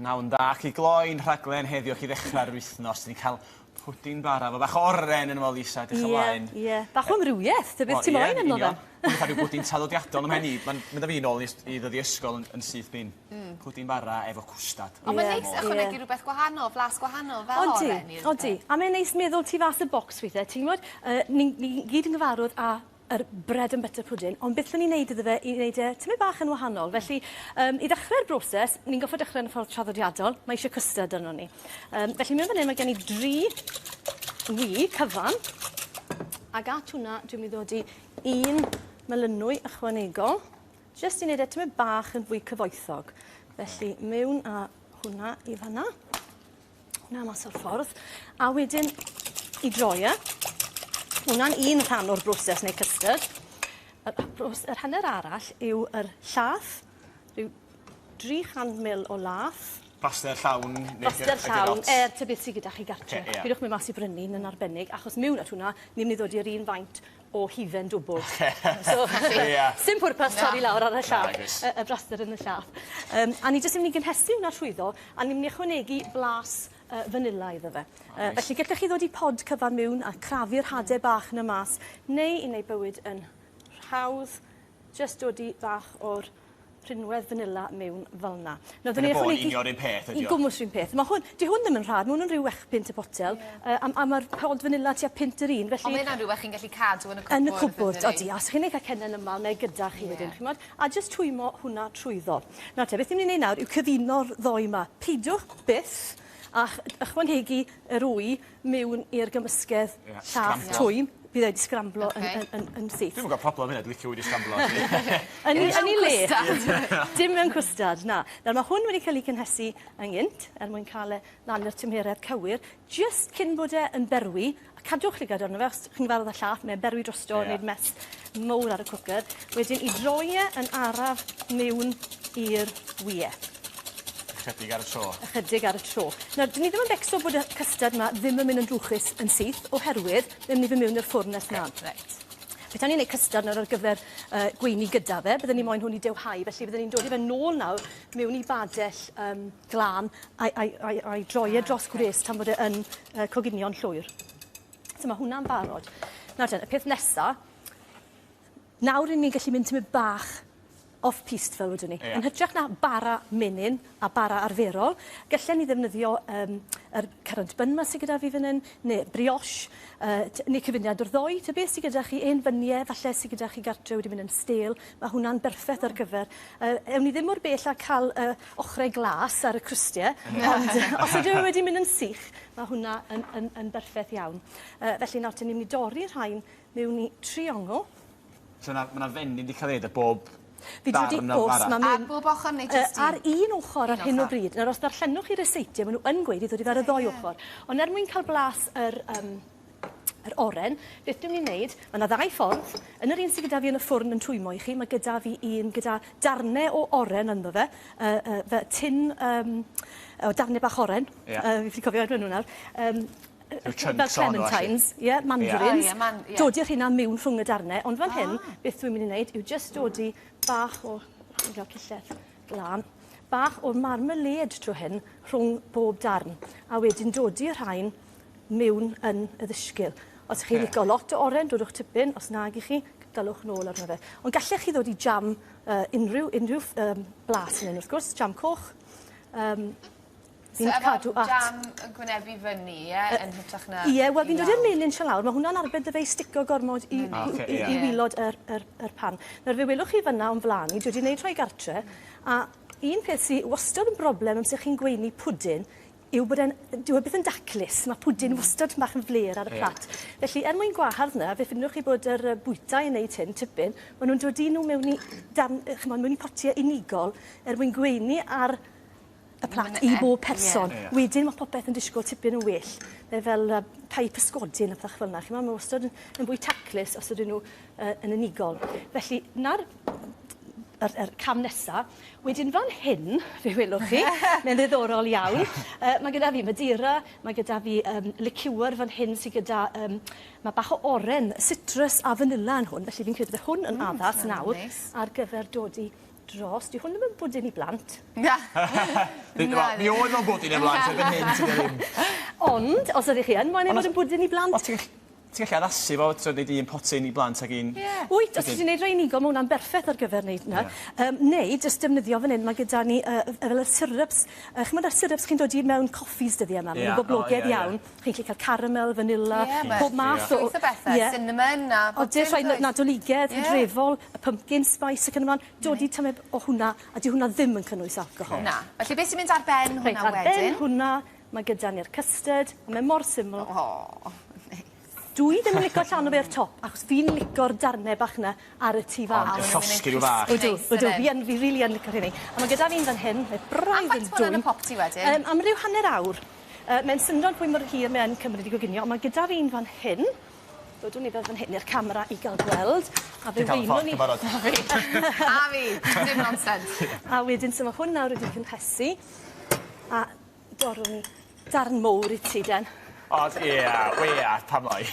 Nawn da chi gloi'n rhaglen heddiw chi ddechrau'r wythnos. Ni'n cael pwdin bara, fo bach o oren yn ôl Lisa, dych ymlaen. Ie, bach o amrywiaeth, dy beth ti'n moyn yn ôl? Ni'n cael rhyw bwdin traddodiadol ym mhen i. Mae'n mynd â fi nôl i ddod i ysgol yn syth bin. Pwdin bara efo cwstad. Ond mae'n neis ychwanegu rhywbeth gwahanol, flas gwahanol fel oren. Odi, a mae'n neis meddwl ti fas y bocs weithiau. Ti'n gwybod, ni gyd yn gyfarwydd â yr bread and butter pudding, ond beth ni'n neud iddo fe i wneud e tymed bach yn wahanol. Felly, i ddechrau'r broses, ni'n goffo dechrau yn y ffordd traddodiadol. Mae eisiau custard arno ni. Felly, mewn fan hyn, mae gen i 3 wy cyfan. Ac at hwnna, dwi'n mynd ddod i 1 melynwy ychwanegol. Jyst i wneud e tymed bach yn fwy cyfoethog. Felly, mewn â hwnna i fanna. Hwnna mas o'r ffordd. A wedyn, i droi e. Hwna'n un rhan o'r broses neu custard. Yr hanner arall yw yr llath, rhyw 300 ml o lath. Plaster llawn? Plaster llawn, ty beth sydd gyda chi gartre. Bydwch mi mas i brynu yn arbennig, achos mewn at hwnna, ni'n mynd i ddod i'r un faint o hifen dwbl. So, sim pwrpas torri lawr ar y llath, y braster yn y llath. A ni jyst yn mynd i gynhesu hwnna trwyddo, a ni'n mynd i ychwanegu blas fanila iddo fe. Felly gallech chi ddod i pod cyfan mewn a crafu'r hadau bach yn y mas, neu i wneud bywyd yn hawdd, jyst dod i bach o'r rhinwedd fanila mewn fel yna. Dyna bod unio'r un peth ydi o? I gwmwys rhywun peth. Di hwn ddim yn rhad, mae hwn yn rhyw wech pint y botel, a mae'r pod fanila tua pint yr un. Ond mae'n rhyw chi'n gallu cadw yn y cwbwr? Yn y cwbwr, odi. A chi'n ei cael cennen yma, neu gyda chi wedyn. A jyst twymo hwnna trwyddo. Nawr te, beth ni'n ei wneud nawr yw cyfuno'r ddoi yma. Pidwch byth a ychwanegu yr wy mewn i'r gymysgedd llath twym. Bydd wedi sgramblo yn syth. Dwi'n gwybod problem yna, dwi'n licio wedi sgramblo. Yn ei le. Dim mewn cwstad, na. Nawr mae hwn wedi cael ei cynhesu yng Nghynt, mwyn cael e lan i'r tymheredd cywir, just cyn bod e yn berwi, a cadwch chi gadw arno fe, os chi'n fardd y llath, mae'n berwi drosto, wneud mes mowr ar y cwcer. Wedyn i droi e yn araf mewn i'r wyau. Ychydig ar y tro. Ychydig ar y tro. Nawr, dyn ni ddim yn becso bod y custard yma ddim yn mynd yn drwchus yn syth, oherwydd ddim ni fy mewn i'r ffwrn nes na'n. Beth ni'n gwneud custard nawr ar gyfer gweini gyda fe, byddwn ni moyn hwn i dewhau, felly byddwn ni'n dod i fe nôl nawr mewn i badell glan a'i droi e dros gwres tan bod e yn coginio'n llwyr. So mae hwnna'n barod. Nawr ten, y peth nesaf, nawr ni'n gallu mynd tymud bach off-piste fel wedwn ni. Yn hytrach na bara menyn a bara arferol, gallen ni ddefnyddio yr currant bun ma sydd gyda fi fan hyn, neu brioche, neu cyfuniad o'r ddoi. Ta beth sydd gyda chi, ein fyniau, falle sydd gyda chi gartre wedi mynd yn stêl. Mae hwnna'n berffaith ar gyfer. Ewn ni ddim mor bell a cael ochrau glas ar y crwstiau, ond os ydw i wedi mynd yn sych, mae hwnna yn berffaith iawn. Felly nawr, ni'n mynd i dorri'r rhain mewn i triongl. So mae'na fenydd wedi cael ei ddweud bob darn o bara? Ar bob ochr neu jyst ar un ochr ar hyn o bryd. Nawr, os darllenwch chi'r reseitiau, maen nhw yn gweud i ddod i fer y ddoi ochr. Ond mwyn cael blas yr oren, beth dwi'n mynd i wneud, mae yna 2 ffordd. Yn yr un sydd gyda fi yn y ffwrn yn twymo i chi, mae gyda fi un gyda darnau o oren ynddo fe, tin o darnau bach oren, fi wedi cofio edrych nhw nawr. Fel clementines, mandarins, dod i'r hynna mewn rhwng y darnau, ond fan hyn, beth dwi'n mynd i wneud yw just dod i bach o, chi'n cael cillell glan, bach o'r marmalade trwy hyn rhwng bob darn, a wedyn dod i'r rhain mewn yn y ddysgil. Os chi'n licio lot o oren, dodwch tipyn, os nag i chi, dylwch nôl arno fe. Ond gallech chi ddod i jam unrhyw blas yn un, wrth gwrs, jam coch. So efo jam yn gwynebu fyny, yn hytrach na... Ie, wel fi'n dod i'r melyn sian lawr, mae hwnna'n arbed y fe i stico gormod i wylod yr pan. Nawr fe welwch chi fyna o'n flaen i, dwi wedi gwneud rhoi gartre, a un peth sy'n wastad yn broblem amser chi'n gweini pwdin, yw bod dyw e beth yn daclus, mae pwdin wastad bach yn fler ar y plat. Felly, mwyn gwahardd na, fe ffindwch chi bod yr bwytau yn neud hyn, tipyn, maen nhw'n dod i nhw mewn i potiau unigol, mwyn gweini ar y plat i bob person. Wedyn mae popeth yn disgwyl tipyn yn well. Fel pai pysgodyn a pethach fel yna. Mae wastad yn fwy taclus os ydyn nhw yn unigol. Felly, na'r cam nesaf, wedyn fan hyn, fe welwch chi, mae'n ddiddorol iawn. Mae gyda fi Madeira, mae gyda fi liqueur fan hyn sydd gyda, mae bach o oren, citrus a vanilla yn hwn, felly fi'n credu bod hwn yn addas nawr ar gyfer dod i dros. Di hwn ddim yn bwdyn i blant. Na. Mi oedd o'n bwdyn y blant, erbyn hyn, ti'n ddim. Ond, os ydych chi yn, mae'n ei fod yn bwdyn i blant. Ti'n gallu addasu fo, ti'n neud un potyn i blant ag un... Wyt, os ti'n gwneud rhain unigol, mae hwnna'n berffaith ar gyfer wneud hwnna. Neu, jyst defnyddio fan hyn, mae gyda ni fel y syrups. Chymod ar syrups chi'n dod i mewn coffees dyddi yma, mae'n boblogaidd iawn. Chi'n gallu cael caramel, vanilla, pob math o... Llwyth o bethau, cinnamon a... O, dy rhai nadoligedd, hydrefol, y pumpkin spice ac yn ymlaen. Dod i tymeb o hwnna, a di hwnna ddim yn cynnwys alcohol. Na. Felly, beth sy'n mynd ar ben hwnna wedyn? Ar ben hwnna, mae gyda ni'r custard, a mae mor syml. Dwi ddim yn licio llan o fe ar top, achos fi'n licio'r darnau bach yna ar y tu fach. O, llosgi rhyw fach. Ydw, fi rili yn licio'r hynny. A mae gyda fi'n fan hyn, mae braidd yn dwy. A faint hwn yn y pop ti wedyn? Am ryw hanner awr. Mae'n syndod pwy mor hir mae'n cymryd i goginio, ond mae gyda fi'n fan hyn. Dodwn ni fel fan hyn i'r camera i gael gweld. A fe weinwn ni... A fi, dim nonsens. A wedyn, so mae hwn nawr wedi cynhesu. A dorwn ni darn mowr i ti, den. O, ie, pa mwy.